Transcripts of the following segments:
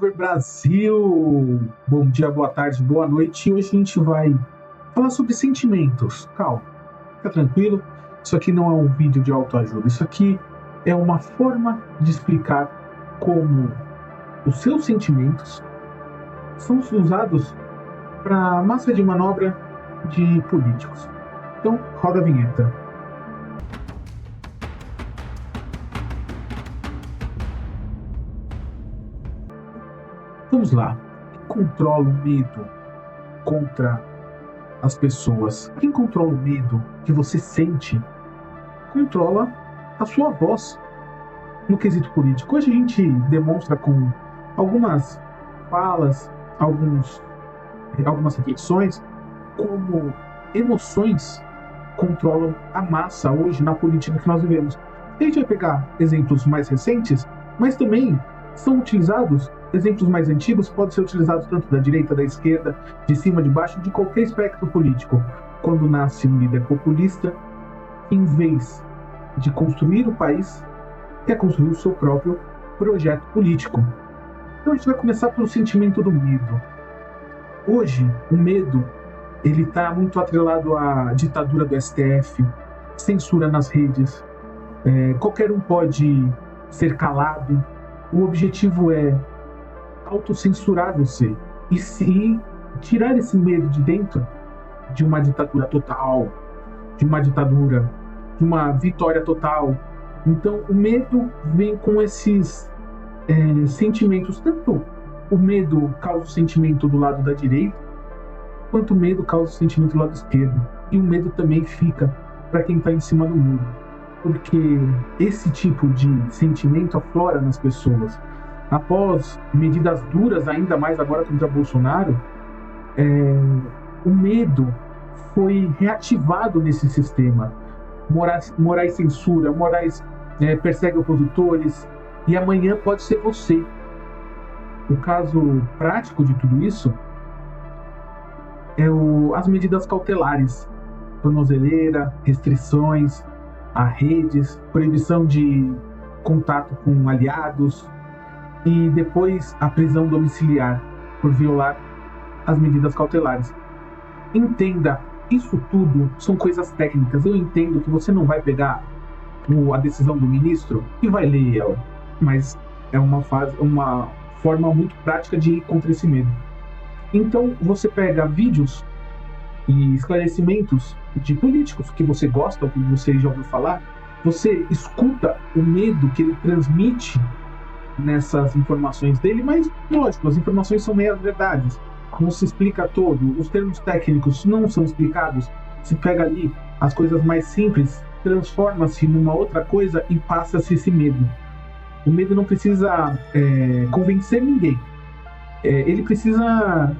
Over Brasil! Bom dia, boa tarde, boa noite. E hoje a gente vai falar sobre sentimentos. Calma, fica tranquilo. Isso aqui não é um vídeo de autoajuda. Isso aqui é uma forma de explicar como os seus sentimentos são usados para massa de manobra de políticos. Então, roda a vinheta. Vamos lá. Quem controla o medo contra as pessoas? Quem controla o medo que você sente controla a sua voz no quesito político. Hoje a gente demonstra com algumas falas, algumas reflexões, como emoções controlam a massa hoje na política que nós vivemos. A gente vai pegar exemplos mais recentes, mas também são utilizados exemplos mais antigos, podem ser utilizados tanto da direita, da esquerda, de cima, de baixo, de qualquer espectro político. Quando nasce um líder populista, em vez de construir o país, quer construir o seu próprio projeto político. Então a gente vai começar pelo sentimento do medo. Hoje, o medo ele está muito atrelado à ditadura do STF, censura nas redes, qualquer um pode ser calado. O objetivo é autocensurar você e tirar esse medo de dentro de uma ditadura total, de uma ditadura, de uma vitória total. Então, o medo vem com esses sentimentos. Tanto o medo causa o sentimento do lado da direita, quanto o medo causa o sentimento do lado esquerdo. E o medo também fica para quem está em cima do muro, porque esse tipo de sentimento aflora nas pessoas. Após medidas duras, ainda mais agora contra Bolsonaro, o medo foi reativado nesse sistema. Moraes censura, Moraes persegue opositores, e amanhã pode ser você. O caso prático de tudo isso é as medidas cautelares, tornozeleira, restrições a redes, proibição de contato com aliados, e depois a prisão domiciliar por violar as medidas cautelares. Entenda, isso tudo são coisas técnicas. Eu entendo que você não vai pegar a decisão do ministro e vai ler ela, mas é uma forma muito prática de ir contra esse medo. Então você pega vídeos e esclarecimentos de políticos que você gosta, ou que você já ouviu falar, você escuta o medo que ele transmite nessas informações dele, mas lógico, as informações são meias verdades, não se explica todo, os termos técnicos não são explicados, se pega ali as coisas mais simples, transforma-se numa outra coisa e passa-se esse medo. O medo não precisa convencer ninguém, ele precisa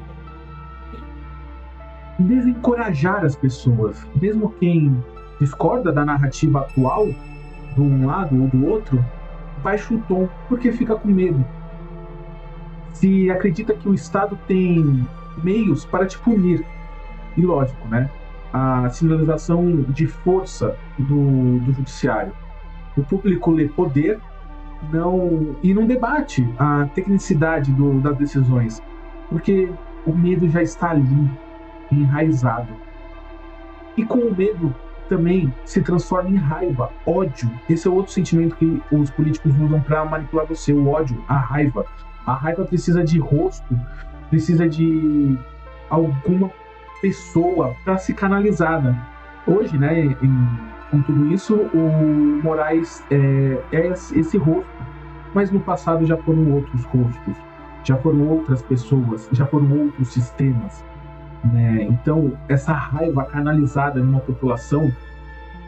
desencorajar as pessoas. Mesmo quem discorda da narrativa atual, de um lado ou do outro, baixa o tom, porque fica com medo. Se acredita que o Estado tem meios para te punir. E lógico, né? A sinalização de força do judiciário. O público lê poder e não debate a tecnicidade das decisões, porque o medo já está ali, enraizado. E com o medo também se transforma em raiva, ódio. Esse é outro sentimento que os políticos usam para manipular você, o ódio, a raiva. A raiva precisa de rosto, precisa de alguma pessoa para se canalizar, né? Hoje, né, com tudo isso, o Moraes é esse rosto, mas no passado já foram outros rostos, já foram outras pessoas, já foram outros sistemas. Né? Então, essa raiva canalizada numa população,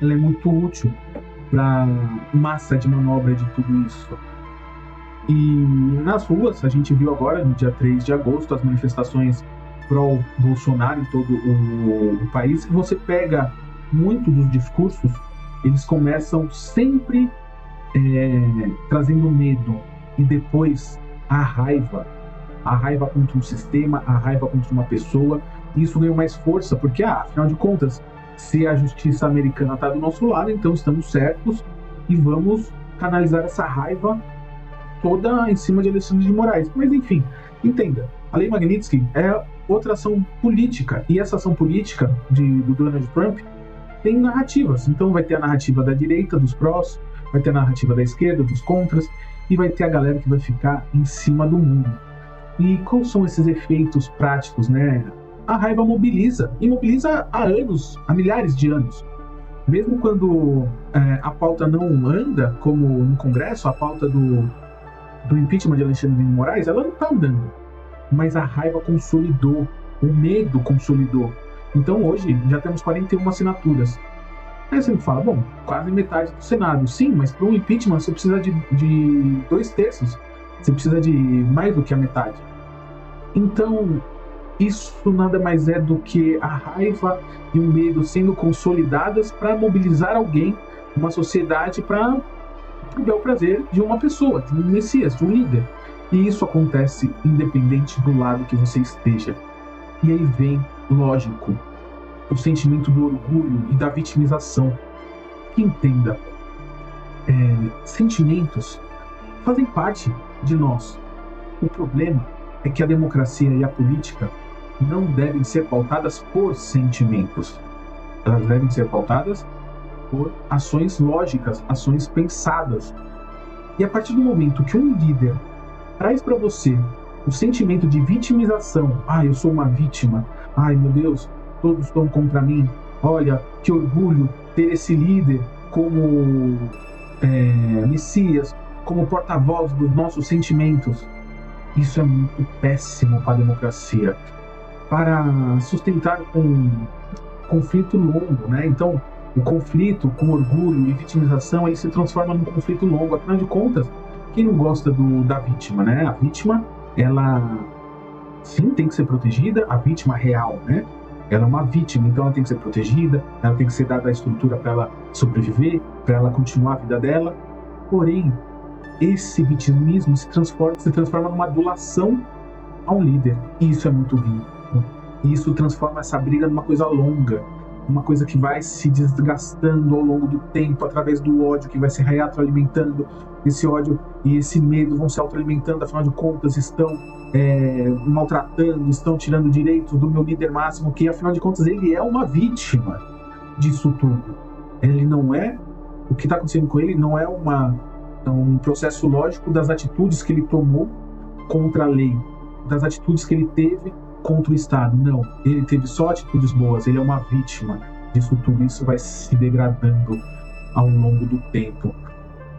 ela é muito útil para massa de manobra de tudo isso. E nas ruas, a gente viu agora, no dia 3 de agosto, as manifestações pró-Bolsonaro em todo o país. Você pega muito dos discursos, eles começam sempre trazendo medo, e depois a raiva contra um sistema, a raiva contra uma pessoa. Isso ganhou mais força, porque, afinal de contas, se a justiça americana está do nosso lado, então estamos certos e vamos canalizar essa raiva toda em cima de Alexandre de Moraes. Mas enfim, entenda, a Lei Magnitsky é outra ação política, e essa ação política do Donald Trump tem narrativas. Então vai ter a narrativa da direita, dos prós, vai ter a narrativa da esquerda, dos contras, e vai ter a galera que vai ficar em cima do mundo. E quais são esses efeitos práticos, né? A raiva mobiliza, e mobiliza há anos, há milhares de anos. Mesmo quando a pauta não anda, como no Congresso, a pauta do impeachment de Alexandre de Moraes, ela não está andando. Mas a raiva consolidou, o medo consolidou. Então hoje já temos 41 assinaturas. Aí você me fala, bom, quase metade do Senado. Sim, mas para um impeachment você precisa de 2/3. Você precisa de mais do que a metade. Então, isso nada mais é do que a raiva e o medo sendo consolidadas para mobilizar alguém, uma sociedade, para o bel prazer de uma pessoa, de um messias, de um líder. E isso acontece independente do lado que você esteja. E aí vem, lógico, o sentimento do orgulho e da vitimização. Que entenda, sentimentos fazem parte de nós. O problema é que a democracia e a política não devem ser pautadas por sentimentos. Elas devem ser pautadas por ações lógicas, ações pensadas. E a partir do momento que um líder traz para você o sentimento de vitimização, eu sou uma vítima, meu Deus, todos estão contra mim, olha, que orgulho ter esse líder como messias, como porta-voz dos nossos sentimentos. Isso é muito péssimo para a democracia. Para sustentar um conflito longo, né? Então, o conflito com orgulho e vitimização, ele se transforma num conflito longo. Afinal de contas, quem não gosta da vítima, né? A vítima, ela sim tem que ser protegida, a vítima real, né? Ela é uma vítima, então ela tem que ser protegida, ela tem que ser dada a estrutura para ela sobreviver, para ela continuar a vida dela. Porém, esse vitimismo se transforma numa adulação a um líder, e isso é muito ruim. E isso transforma essa briga numa coisa longa, uma coisa que vai se desgastando ao longo do tempo, através do ódio, que vai se retroalimentando. Esse ódio e esse medo vão se autoalimentando, afinal de contas estão maltratando, estão tirando direitos do meu líder máximo, que afinal de contas ele é uma vítima disso tudo. Ele não é, o que está acontecendo com ele não é um processo lógico das atitudes que ele tomou contra a lei, das atitudes que ele teve contra o Estado. Não, ele teve só atitudes boas, ele é uma vítima disso tudo. Isso vai se degradando ao longo do tempo.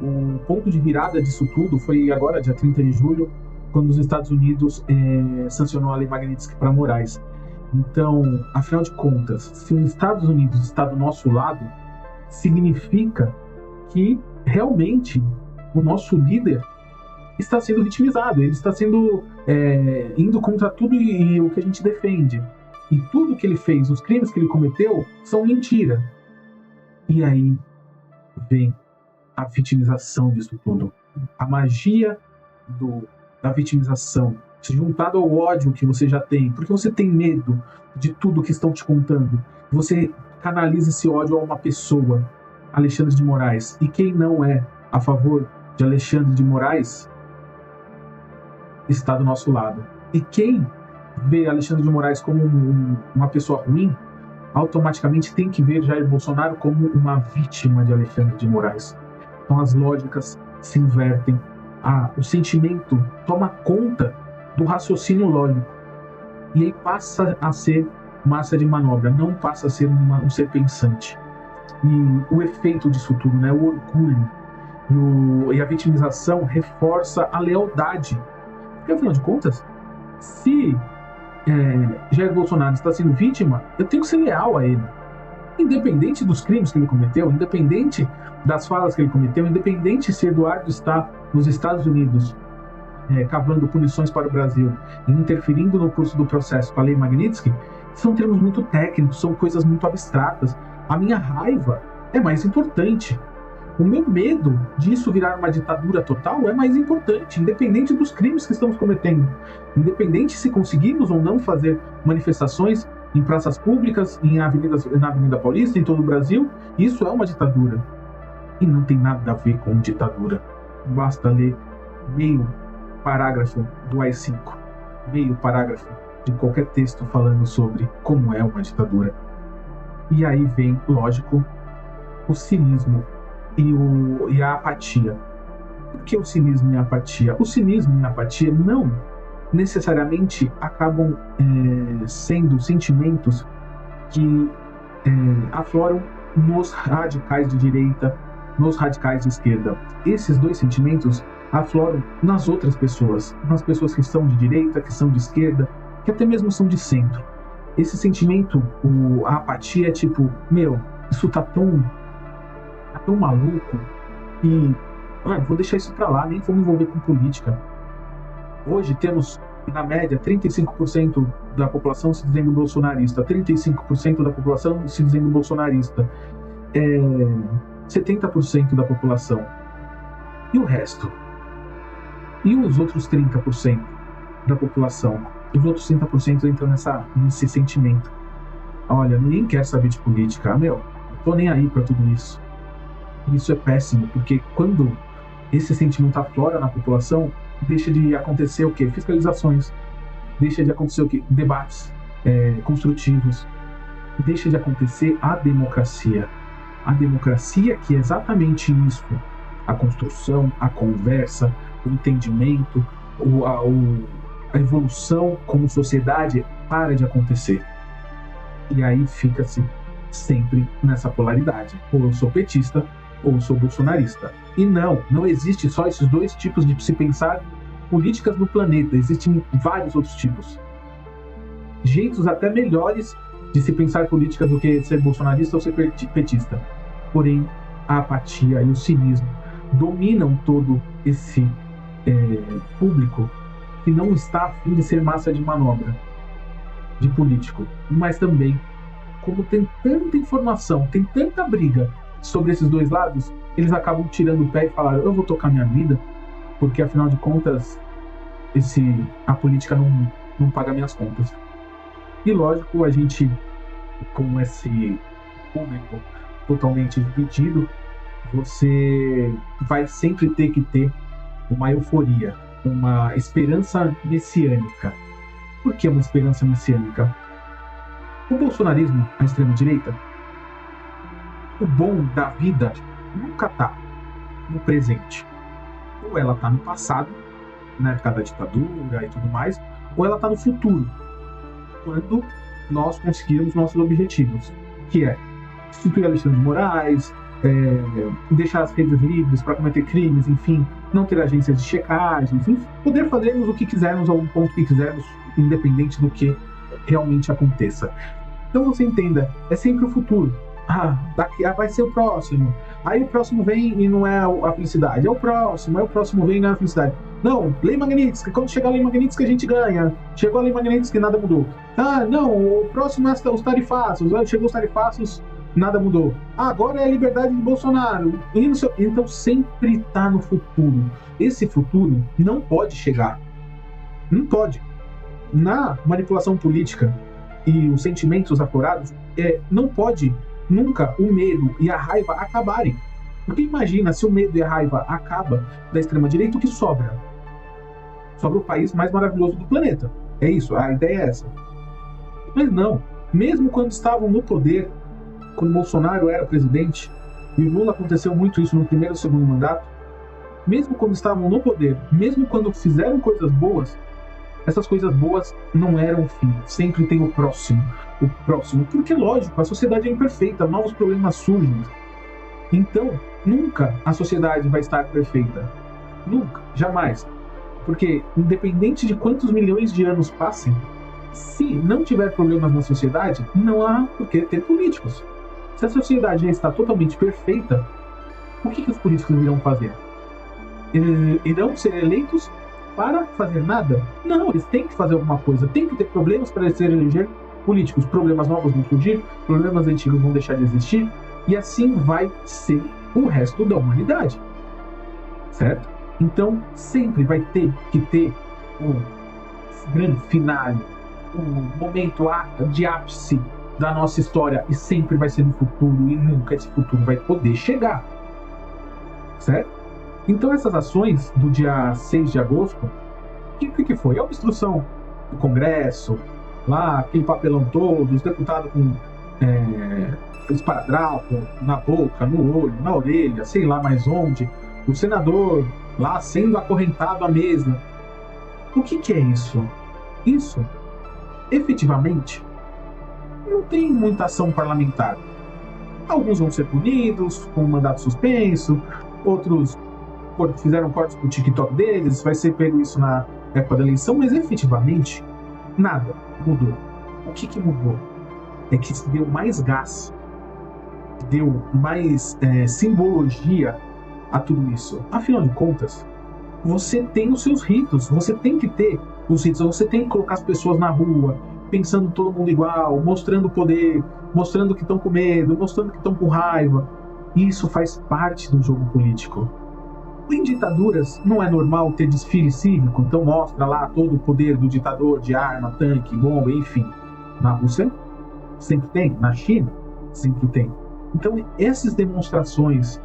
O ponto de virada disso tudo foi agora, dia 30 de julho, quando os Estados Unidos sancionou a Lei Magnitsky para Moraes. Então, afinal de contas, se os Estados Unidos estão do nosso lado, significa que realmente o nosso líder está sendo vitimizado, ele está sendo indo contra tudo e o que a gente defende. E tudo que ele fez, os crimes que ele cometeu, são mentira. E aí vem a vitimização disso tudo. A magia da vitimização, juntado ao ódio que você já tem, porque você tem medo de tudo que estão te contando. Você canaliza esse ódio a uma pessoa, Alexandre de Moraes. E quem não é a favor de Alexandre de Moraes está do nosso lado. E quem vê Alexandre de Moraes como uma pessoa ruim, automaticamente tem que ver Jair Bolsonaro como uma vítima de Alexandre de Moraes. Então as lógicas se invertem, o sentimento toma conta do raciocínio lógico, e aí passa a ser massa de manobra, não passa a ser um ser pensante. E o efeito disso tudo, né, o orgulho e a vitimização reforça a lealdade. Porque, afinal de contas, se Jair Bolsonaro está sendo vítima, eu tenho que ser leal a ele. Independente dos crimes que ele cometeu, independente das falas que ele cometeu, independente se Eduardo está nos Estados Unidos cavando punições para o Brasil e interferindo no curso do processo com a Lei Magnitsky, são termos muito técnicos, são coisas muito abstratas. A minha raiva é mais importante. O meu medo disso virar uma ditadura total é mais importante, independente dos crimes que estamos cometendo. Independente se conseguimos ou não fazer manifestações em praças públicas, na Avenida Paulista, em todo o Brasil, isso é uma ditadura. E não tem nada a ver com ditadura. Basta ler meio parágrafo do AI-5, meio parágrafo de qualquer texto falando sobre como é uma ditadura. E aí vem, lógico, o cinismo e a apatia. Por que o cinismo e a apatia? O cinismo e a apatia não necessariamente acabam sendo sentimentos que afloram nos radicais de direita, nos radicais de esquerda. Esses dois sentimentos afloram nas outras pessoas, nas pessoas que são de direita, que são de esquerda, que até mesmo são de centro. Esse sentimento, a apatia é tipo, meu, isso tá tão maluco que vou deixar isso pra lá, nem vou me envolver com política. Hoje temos, na média, 35% da população se dizendo bolsonarista, 35% da população se dizendo bolsonarista, 70% da população. E o resto? E os outros 30% da população? Os outros 30% entram nesse sentimento. Olha, ninguém quer saber de política. Meu, não tô nem aí pra tudo isso. Isso é péssimo, porque quando esse sentimento aflora na população, deixa de acontecer o quê? Fiscalizações. Deixa de acontecer o quê? Debates construtivos. Deixa de acontecer a democracia. A democracia que é exatamente isso. A construção, a conversa, o entendimento, a evolução como sociedade para de acontecer. E aí fica-se sempre nessa polaridade. Ou eu sou petista, ou eu sou bolsonarista. E não existe só esses dois tipos de se pensar políticas no planeta. Existem vários outros tipos. Jeitos até melhores de se pensar política do que ser bolsonarista ou ser petista. Porém, a apatia e o cinismo dominam todo esse público que não está a fim de ser massa de manobra de político. Mas também, como tem tanta informação, tem tanta briga sobre esses dois lados, eles acabam tirando o pé e falaram, eu vou tocar minha vida, porque afinal de contas a política não paga minhas contas. E lógico, a gente, com esse público totalmente dividido, você vai sempre ter que ter uma euforia, uma esperança messiânica. Por que uma esperança messiânica? O bolsonarismo, a extrema-direita, o bom da vida nunca está no presente. Ou ela está no passado, na época da ditadura e tudo mais, ou ela está no futuro, quando nós conseguirmos nossos objetivos, que é instituir Alexandre de Moraes, deixar as redes livres para cometer crimes, enfim, não ter agências de checagem, enfim, poder fazermos o que quisermos ao ponto que quisermos, independente do que realmente aconteça. Então você entenda, é sempre o futuro. Vai ser o próximo. Aí o próximo vem e não é a felicidade. É o próximo vem e não é a felicidade. Não, Lei Magnitsky, quando chegar a Lei Magnitsky a gente ganha. Chegou a Lei Magnitsky, nada mudou. Não, o próximo é os tarifaços. Chegou os tarifaços, nada mudou. Agora é a liberdade de Bolsonaro. Então sempre está no futuro. Esse futuro não pode chegar. Não pode. Na manipulação política e os sentimentos aflorados, não pode nunca o medo e a raiva acabarem. Porque imagina, se o medo e a raiva acabam da extrema-direita, o que sobra? Sobra o país mais maravilhoso do planeta. É isso, a ideia é essa. Mas não, mesmo quando estavam no poder, quando Bolsonaro era presidente, e o Lula aconteceu muito isso no primeiro e segundo mandato, mesmo quando estavam no poder, mesmo quando fizeram coisas boas, essas coisas boas não eram o fim. Sempre tem o próximo. Porque, lógico, a sociedade é imperfeita, novos problemas surgem. Então, nunca a sociedade vai estar perfeita. Nunca, jamais. Porque, independente de quantos milhões de anos passem, se não tiver problemas na sociedade, não há por que ter políticos. Se a sociedade já está totalmente perfeita, o que os políticos irão fazer? Irão ser eleitos para fazer nada? Não, eles têm que fazer alguma coisa. Tem que ter problemas para eles se eleger políticos. Problemas novos vão surgir, problemas antigos vão deixar de existir, e assim vai ser o resto da humanidade. Certo? Então, sempre vai ter que ter um grande final, um momento de ápice da nossa história, e sempre vai ser no futuro, e nunca esse futuro vai poder chegar. Certo? Então essas ações do dia 6 de agosto, o que foi? A obstrução do Congresso, lá aquele papelão todo, os deputados com esparadrapo na boca, no olho, na orelha, sei lá mais onde, o senador lá sendo acorrentado à mesa. O que é isso? Isso, efetivamente, não tem muita ação parlamentar. Alguns vão ser punidos com mandato suspenso, outros fizeram cortes pro TikTok deles, vai ser pego isso na época da eleição, mas efetivamente nada mudou. O que mudou? É que se deu mais gás, deu mais simbologia a tudo isso. Afinal de contas, você tem os seus ritos, você tem que ter os ritos, você tem que colocar as pessoas na rua, pensando todo mundo igual, mostrando poder, mostrando que estão com medo, mostrando que estão com raiva. Isso faz parte do jogo político. Em ditaduras não é normal ter desfile cívico, então mostra lá todo o poder do ditador de arma, tanque, bomba, enfim. Na Rússia sempre tem, na China sempre tem. Então essas demonstrações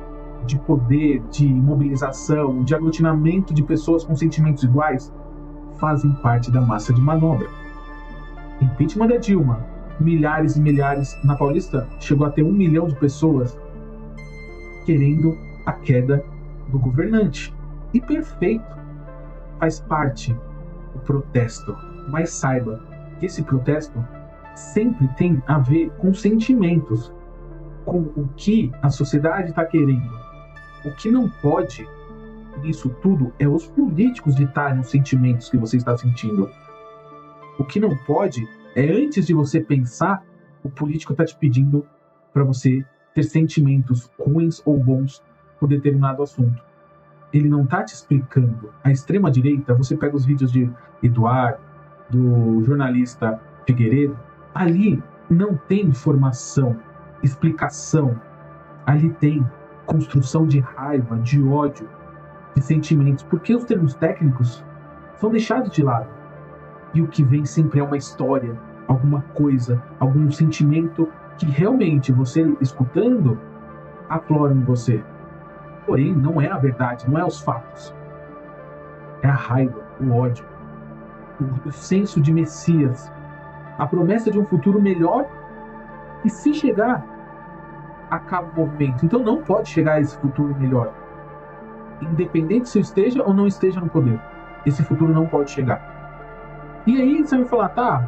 de poder, de mobilização, de aglutinamento de pessoas com sentimentos iguais fazem parte da massa de manobra. Impeachment da Dilma, milhares e milhares na Paulista, chegou a ter 1 milhão de pessoas querendo a queda do governante. E perfeito, faz parte do protesto. Mas saiba que esse protesto sempre tem a ver com sentimentos, com o que a sociedade está querendo. O que não pode nisso tudo é os políticos ditarem os sentimentos que você está sentindo. O que não pode é, antes de você pensar, o político está te pedindo para você ter sentimentos ruins ou bons por determinado assunto. Ele não está te explicando. A extrema-direita, você pega os vídeos de Eduardo, do jornalista Figueiredo, ali não tem informação, explicação. Ali tem construção de raiva, de ódio, de sentimentos, porque os termos técnicos são deixados de lado. E o que vem sempre é uma história, alguma coisa, algum sentimento que realmente você, escutando, aflora em você. Porém, não é a verdade, não é os fatos. É a raiva, o ódio, o senso de Messias, a promessa de um futuro melhor, e se chegar, acaba o movimento. Então não pode chegar a esse futuro melhor. Independente se eu esteja ou não esteja no poder, esse futuro não pode chegar. E aí você vai falar, tá,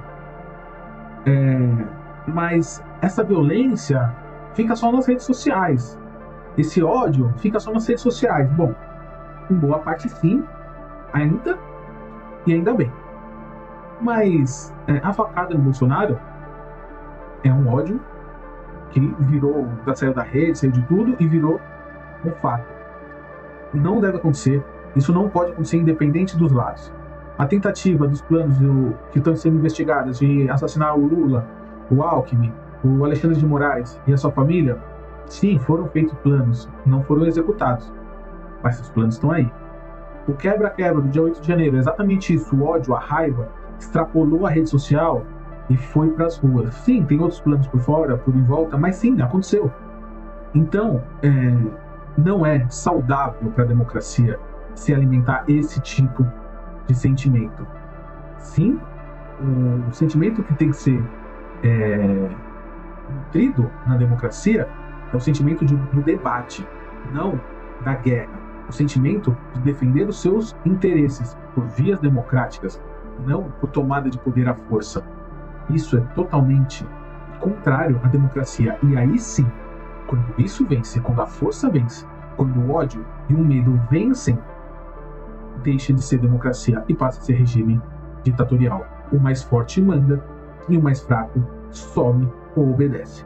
mas essa violência fica só nas redes sociais. Esse ódio fica só nas redes sociais. Bom, em boa parte sim, ainda, e ainda bem. Mas a facada no Bolsonaro é um ódio que virou, saiu da rede, saiu de tudo e virou um fato. Não deve acontecer, isso não pode acontecer independente dos lados. A tentativa dos planos que estão sendo investigados de assassinar o Lula, o Alckmin, o Alexandre de Moraes e a sua família, sim, foram feitos planos, não foram executados, mas os planos estão aí. O quebra-quebra do dia 8 de janeiro, exatamente isso, o ódio, a raiva, extrapolou a rede social e foi para as ruas. Sim, tem outros planos por fora, por em volta, mas sim, aconteceu. Então, não é saudável para a democracia se alimentar esse tipo de sentimento. Sim, o sentimento que tem que ser nutrido na democracia é o sentimento do debate, não da guerra. O sentimento de defender os seus interesses por vias democráticas, não por tomada de poder à força. Isso é totalmente contrário à democracia. E aí sim, quando isso vence, quando a força vence, quando o ódio e o medo vencem, deixa de ser democracia e passa a ser regime ditatorial. O mais forte manda e o mais fraco some ou obedece.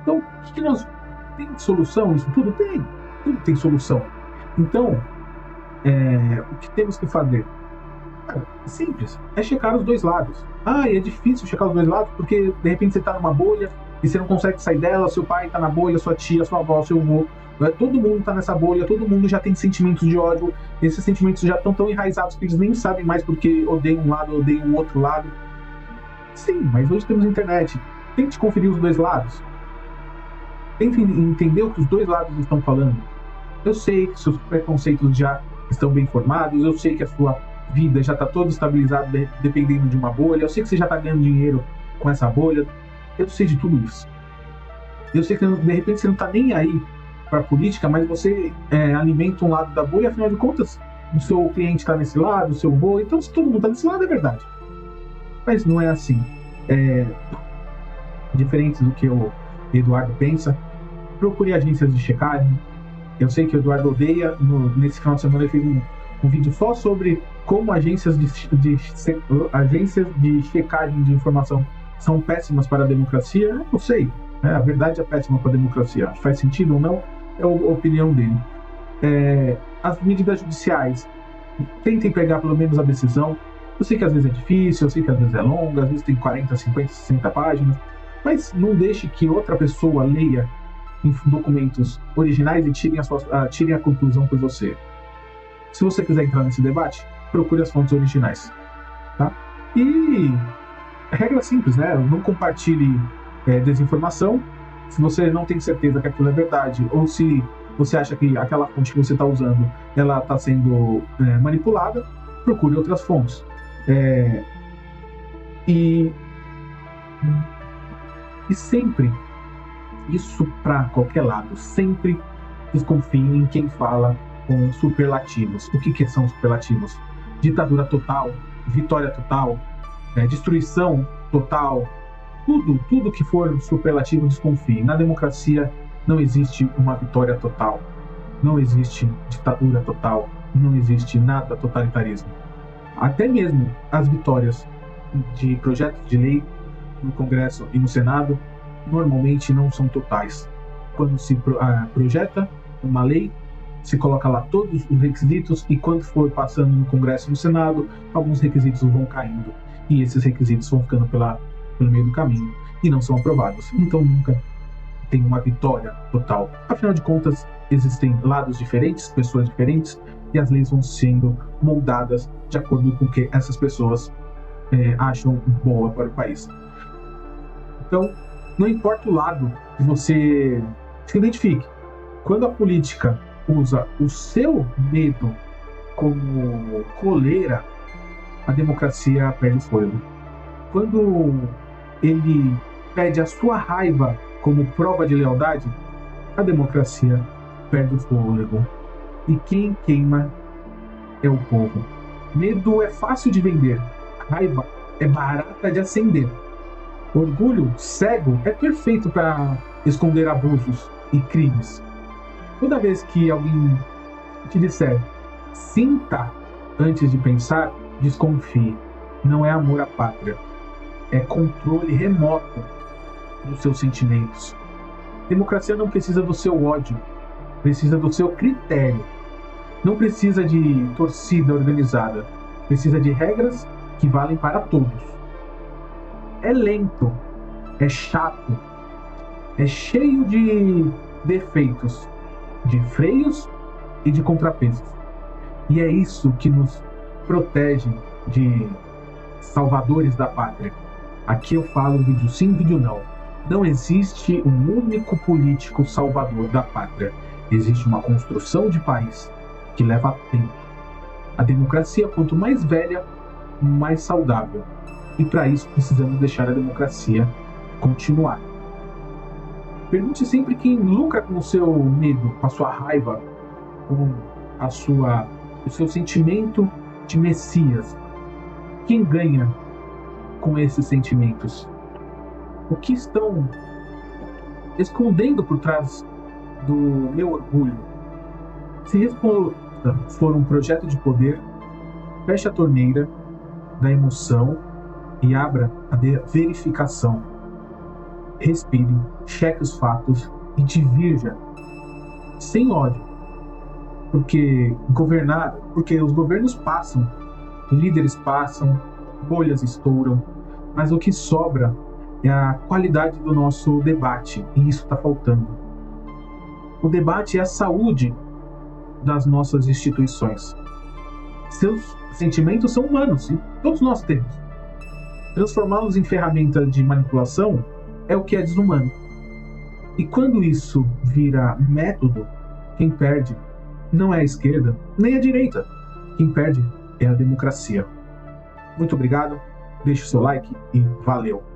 Então, o que nós... Tem solução isso tudo? Tem. Tudo tem solução. Então, o que temos que fazer? É simples. É checar os dois lados. É difícil checar os dois lados porque, de repente, você está numa bolha e você não consegue sair dela, seu pai está na bolha, sua tia, sua avó, seu avô. Todo mundo está nessa bolha, todo mundo já tem sentimentos de ódio. Esses sentimentos já estão tão enraizados que eles nem sabem mais porque odeiam um lado, odeiam o outro lado. Sim, mas hoje temos internet. Tente conferir os dois lados. Tente entender o que os dois lados estão falando. Eu sei que seus preconceitos já estão bem formados, eu sei que a sua vida já está toda estabilizada dependendo de uma bolha, eu sei que você já está ganhando dinheiro com essa bolha, eu sei de tudo isso. Eu sei que de repente você não está nem aí para a política, mas você alimenta um lado da bolha, afinal de contas, o seu cliente está nesse lado, o seu boi, então se todo mundo está nesse lado é verdade. Mas não é assim. Diferente do que o Eduardo pensa, procure agências de checagem. Eu sei que o Eduardo odeia, nesse final de semana ele fez um vídeo só sobre como agências de checagem de informação são péssimas para a democracia. Eu não sei, a verdade é péssima para a democracia. Faz sentido ou não? É a opinião dele. As medidas judiciais, tentem pegar pelo menos a decisão. Eu sei que às vezes é difícil, eu sei que às vezes é longa, às vezes tem 40, 50, 60 páginas, mas não deixe que outra pessoa leia em documentos originais e tirem a conclusão por você. Se você quiser entrar nesse debate, procure as fontes originais, tá? E regra simples, né? Não compartilhe desinformação. Se você não tem certeza que aquilo é verdade, ou se você acha que aquela fonte que você está usando ela está sendo manipulada, procure outras fontes. E sempre, isso para qualquer lado, sempre desconfie em quem fala com superlativos. O que são superlativos? Ditadura total, vitória total, destruição total, tudo que for superlativo, desconfie. Na democracia não existe uma vitória total, não existe ditadura total, não existe nada totalitarismo. Até mesmo as vitórias de projetos de lei no Congresso e no Senado normalmente não são totais. Quando se projeta uma lei, se coloca lá todos os requisitos e quando for passando no Congresso e no Senado, alguns requisitos vão caindo e esses requisitos vão ficando pelo meio do caminho e não são aprovados. Então nunca tem uma vitória total. Afinal de contas, existem lados diferentes, pessoas diferentes, e as leis vão sendo moldadas de acordo com o que essas pessoas acham boa para o país. Então, não importa o lado que você se identifique. Quando a política usa o seu medo como coleira, a democracia perde fôlego. Quando ele pede a sua raiva como prova de lealdade, a democracia perde o fôlego. E quem queima é o povo. Medo é fácil de vender, raiva é barata de acender. Orgulho cego é perfeito para esconder abusos e crimes. Toda vez que alguém te disser sinta antes de pensar, desconfie. Não é amor à pátria, é controle remoto dos seus sentimentos. Democracia não precisa do seu ódio, precisa do seu critério. Não precisa de torcida organizada, precisa de regras que valem para todos. É lento, é chato, é cheio de defeitos, de freios e de contrapesos. E é isso que nos protege de salvadores da pátria. Aqui eu falo vídeo sim, vídeo não. Não existe um único político salvador da pátria. Existe uma construção de país que leva tempo. A democracia, quanto mais velha, mais saudável. E para isso precisamos deixar a democracia continuar. Pergunte sempre quem lucra com o seu medo, com a sua raiva, com o seu sentimento de Messias. Quem ganha com esses sentimentos? O que estão escondendo por trás do meu orgulho? Se resposta for um projeto de poder, feche a torneira da emoção e abra a verificação. Respire, cheque os fatos e divirja sem ódio. Porque os governos passam, líderes passam, bolhas estouram, mas o que sobra é a qualidade do nosso debate, e isso está faltando. O debate é a saúde das nossas instituições. Seus sentimentos são humanos, e todos nós temos. Transformá-los em ferramenta de manipulação é o que é desumano. E quando isso vira método, quem perde não é a esquerda nem a direita. Quem perde é a democracia. Muito obrigado, deixe o seu like e valeu!